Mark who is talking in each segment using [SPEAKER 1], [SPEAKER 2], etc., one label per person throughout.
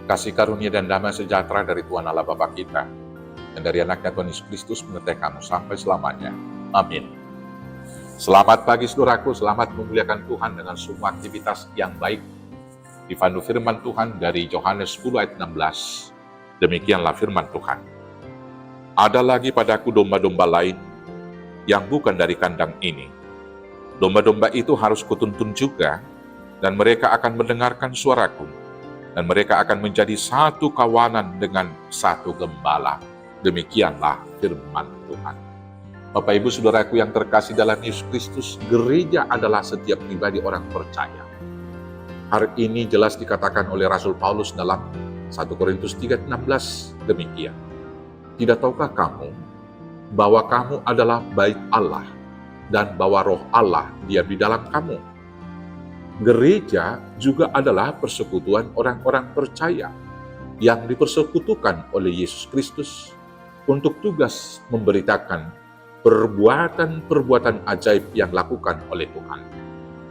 [SPEAKER 1] Kasih karunia dan damai sejahtera dari Tuhan Allah Bapa kita, dan dari anaknya Tuhan Yesus Kristus menyertai kamu sampai selamanya. Amin. Selamat pagi saudaraku, selamat memuliakan Tuhan dengan semua aktivitas yang baik. Dipandu firman Tuhan dari Yohanes 10 ayat 16. Demikianlah firman Tuhan. Ada lagi padaku domba-domba lain yang bukan dari kandang ini. Domba-domba itu harus kutuntun juga, dan mereka akan mendengarkan suaraku, dan mereka akan menjadi satu kawanan dengan satu gembala. Demikianlah firman Tuhan. Bapak Ibu Saudaraku yang terkasih dalam Yesus Kristus, gereja adalah setiap pribadi orang percaya. Hari ini jelas dikatakan oleh Rasul Paulus dalam 1 Korintus 3:16 demikian. Tidak tahukah kamu bahwa kamu adalah bait Allah dan bahwa roh Allah diam di dalam kamu? Gereja juga adalah persekutuan orang-orang percaya yang dipersekutukan oleh Yesus Kristus untuk tugas memberitakan perbuatan-perbuatan ajaib yang dilakukan oleh Tuhan.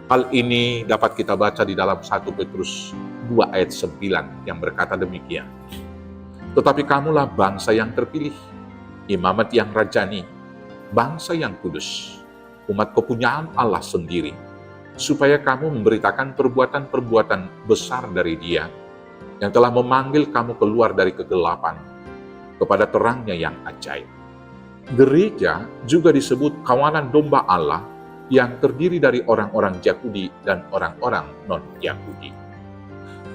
[SPEAKER 1] Hal ini dapat kita baca di dalam 1 Petrus 2 ayat 9 yang berkata demikian. Tetapi kamulah bangsa yang terpilih, imamat yang rajani, bangsa yang kudus, umat kepunyaan Allah sendiri, supaya kamu memberitakan perbuatan-perbuatan besar dari Dia yang telah memanggil kamu keluar dari kegelapan kepada terangnya yang ajaib. Gereja juga disebut kawanan domba Allah yang terdiri dari orang-orang Yahudi dan orang-orang non-Yahudi.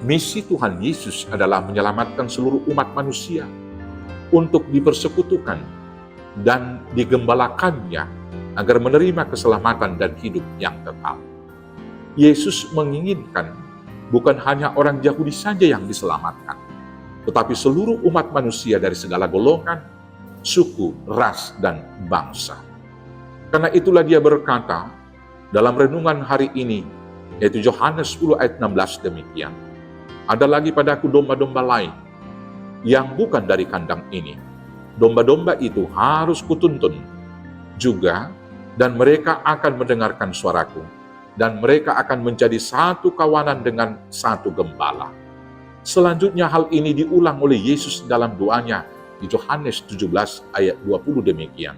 [SPEAKER 1] Misi Tuhan Yesus adalah menyelamatkan seluruh umat manusia untuk dipersekutukan dan digembalakannya agar menerima keselamatan dan hidup yang kekal. Yesus menginginkan bukan hanya orang Yahudi saja yang diselamatkan, tetapi seluruh umat manusia dari segala golongan, suku, ras, dan bangsa. Karena itulah Dia berkata dalam renungan hari ini, yaitu Yohanes 10 ayat 16 demikian. Ada lagi padaku domba-domba lain yang bukan dari kandang ini. Domba-domba itu harus kutuntun juga, dan mereka akan mendengarkan suaraku, dan mereka akan menjadi satu kawanan dengan satu gembala. Selanjutnya hal ini diulang oleh Yesus dalam doanya di Yohanes 17 ayat 20 demikian.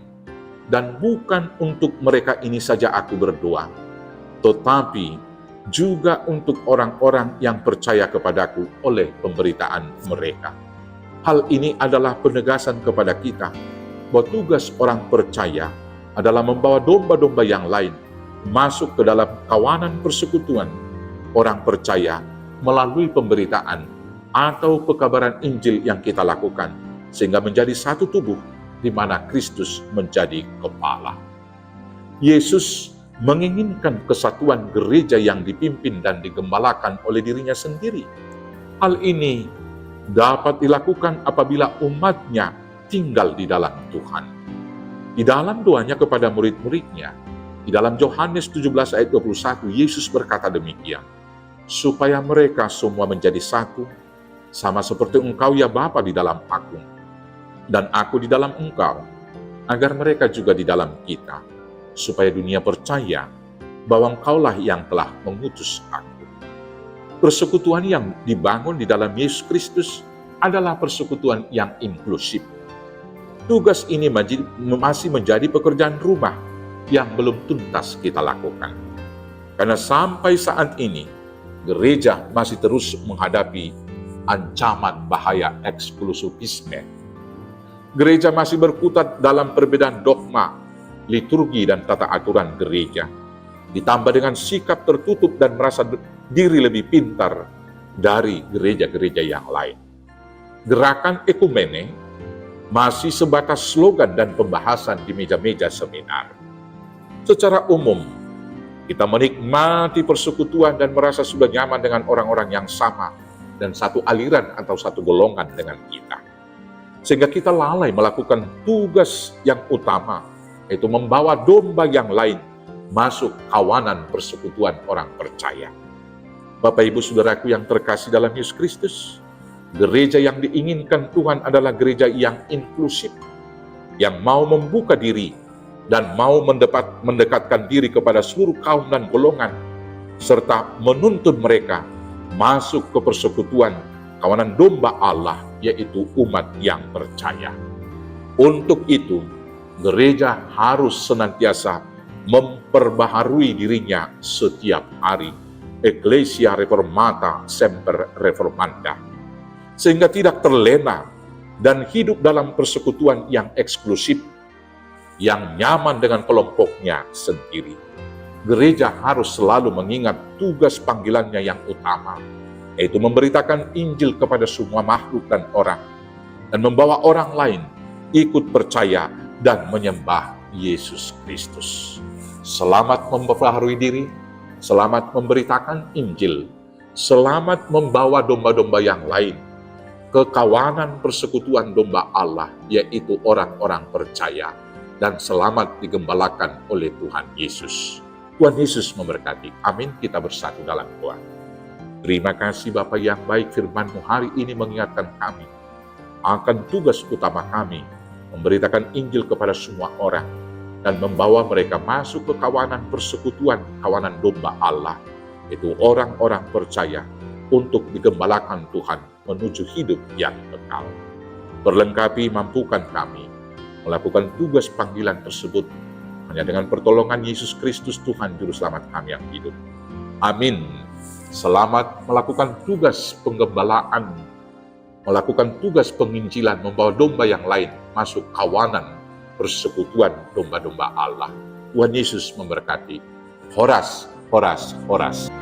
[SPEAKER 1] Dan bukan untuk mereka ini saja aku berdoa, tetapi juga untuk orang-orang yang percaya kepadaku oleh pemberitaan mereka. Hal ini adalah penegasan kepada kita bahwa tugas orang percaya adalah membawa domba-domba yang lain masuk ke dalam kawanan persekutuan orang percaya melalui pemberitaan atau pekabaran Injil yang kita lakukan, sehingga menjadi satu tubuh di mana Kristus menjadi kepala. Yesus menginginkan kesatuan gereja yang dipimpin dan digembalakan oleh dirinya sendiri. Hal ini dapat dilakukan apabila umatnya tinggal di dalam Tuhan. Di dalam doanya kepada murid-muridnya, di dalam Yohanes 17 ayat 21, Yesus berkata demikian, supaya mereka semua menjadi satu, sama seperti Engkau ya Bapa di dalam aku, dan aku di dalam Engkau, agar mereka juga di dalam kita, supaya dunia percaya bahwa Engkaulah yang telah mengutus aku. Persekutuan yang dibangun di dalam Yesus Kristus adalah persekutuan yang inklusif. Tugas ini masih menjadi pekerjaan rumah yang belum tuntas kita lakukan. Karena sampai saat ini, gereja masih terus menghadapi ancaman bahaya eksklusivisme. Gereja masih berkutat dalam perbedaan dogma, liturgi, dan tata aturan gereja, ditambah dengan sikap tertutup dan merasa diri lebih pintar dari gereja-gereja yang lain. Gerakan ekumene masih sebatas slogan dan pembahasan di meja-meja seminar. Secara umum, kita menikmati persekutuan dan merasa sudah nyaman dengan orang-orang yang sama dan satu aliran atau satu golongan dengan kita. Sehingga kita lalai melakukan tugas yang utama, yaitu membawa domba yang lain masuk kawanan persekutuan orang percaya. Bapak Ibu Saudaraku yang terkasih dalam Yesus Kristus, gereja yang diinginkan Tuhan adalah gereja yang inklusif, yang mau membuka diri dan mau mendekatkan diri kepada seluruh kaum dan golongan, serta menuntun mereka masuk ke persekutuan kawanan domba Allah, yaitu umat yang percaya. Untuk itu, gereja harus senantiasa memperbaharui dirinya setiap hari. Ecclesia Reformata Semper Reformanda. Sehingga tidak terlena dan hidup dalam persekutuan yang eksklusif, yang nyaman dengan kelompoknya sendiri. Gereja harus selalu mengingat tugas panggilannya yang utama, yaitu memberitakan Injil kepada semua makhluk dan orang, dan membawa orang lain ikut percaya dan menyembah Yesus Kristus. Selamat memperbaharui diri, selamat memberitakan Injil, selamat membawa domba-domba yang lain ke kawanan persekutuan domba Allah, yaitu orang-orang percaya, dan selamat digembalakan oleh Tuhan Yesus. Tuhan Yesus memberkati. Amin. Kita bersatu dalam doa. Terima kasih Bapa yang baik, firman-Mu hari ini mengingatkan kami akan tugas utama kami, memberitakan Injil kepada semua orang, dan membawa mereka masuk ke kawanan persekutuan, kawanan domba Allah, itu orang-orang percaya, untuk digembalakan Tuhan menuju hidup yang kekal. Berlengkapi, mampukan kami melakukan tugas panggilan tersebut hanya dengan pertolongan Yesus Kristus Tuhan Juru Selamat kami yang hidup. Amin. Selamat melakukan tugas penggembalaan, melakukan tugas penginjilan, membawa domba yang lain masuk kawanan persekutuan domba-domba Allah. Tuhan Yesus memberkati. Horas, horas, horas.